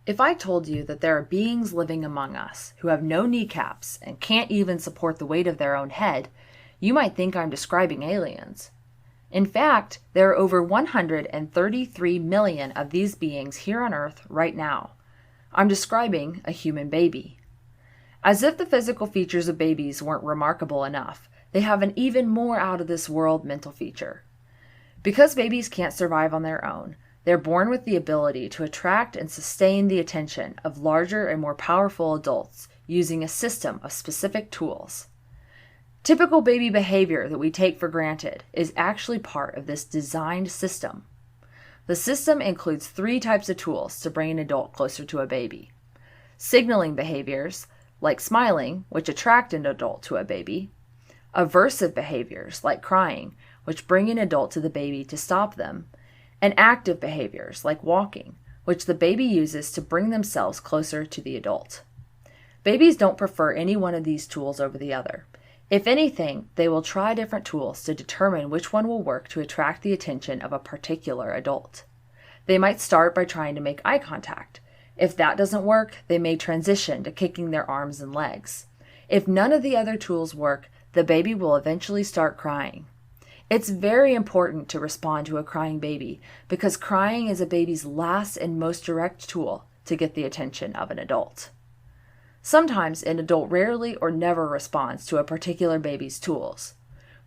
If I told you that there are beings living among us who have no kneecaps and can't even support the weight of their own head, you might think I'm describing aliens. In fact, there are over 133 million of these beings here on Earth right now. I'm describing a human baby. As if the physical features of babies weren't remarkable enough, they have an even more out-of-this-world mental feature. Because babies can't survive on their own, they're born with the ability to attract and sustain the attention of larger and more powerful adults using a system of specific tools. Typical baby behavior that we take for granted is actually part of this designed system. The system includes 3 types of tools to bring an adult closer to a baby. Signaling behaviors, like smiling, which attract an adult to a baby. Aversive behaviors, like crying, which bring an adult to the baby to stop them. And active behaviors, like walking, which the baby uses to bring themselves closer to the adult. Babies don't prefer any one of these tools over the other. If anything, they will try different tools to determine which one will work to attract the attention of a particular adult. They might start by trying to make eye contact. If that doesn't work, they may transition to kicking their arms and legs. If none of the other tools work, the baby will eventually start crying. It's very important to respond to a crying baby because crying is a baby's last and most direct tool to get the attention of an adult. Sometimes an adult rarely or never responds to a particular baby's tools.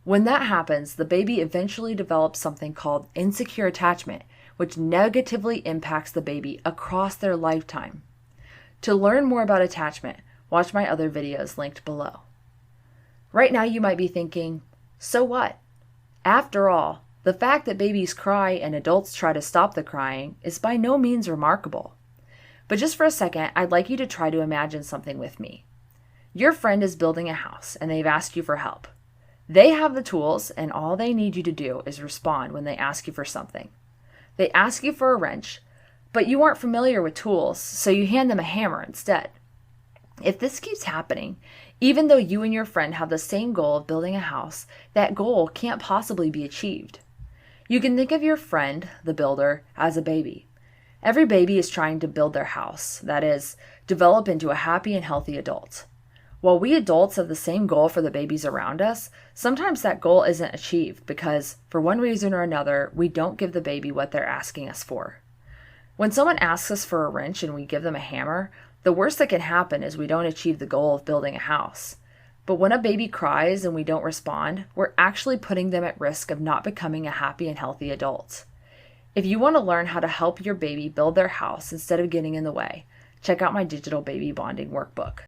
When that happens, the baby eventually develops something called insecure attachment, which negatively impacts the baby across their lifetime. To learn more about attachment, watch my other videos linked below. Right now you might be thinking, so what? After all, the fact that babies cry and adults try to stop the crying is by no means remarkable. But just for a second, I'd like you to try to imagine something with me. Your friend is building a house and they've asked you for help. They have the tools and all they need you to do is respond when they ask you for something. They ask you for a wrench, but you aren't familiar with tools, so you hand them a hammer instead. If this keeps happening, even though you and your friend have the same goal of building a house, that goal can't possibly be achieved. You can think of your friend, the builder, as a baby. Every baby is trying to build their house, that is, develop into a happy and healthy adult. While we adults have the same goal for the babies around us, sometimes that goal isn't achieved because, for one reason or another, we don't give the baby what they're asking us for. When someone asks us for a wrench and we give them a hammer, the worst that can happen is we don't achieve the goal of building a house. But when a baby cries and we don't respond, we're actually putting them at risk of not becoming a happy and healthy adult. If you want to learn how to help your baby build their house instead of getting in the way, check out my digital baby bonding workbook.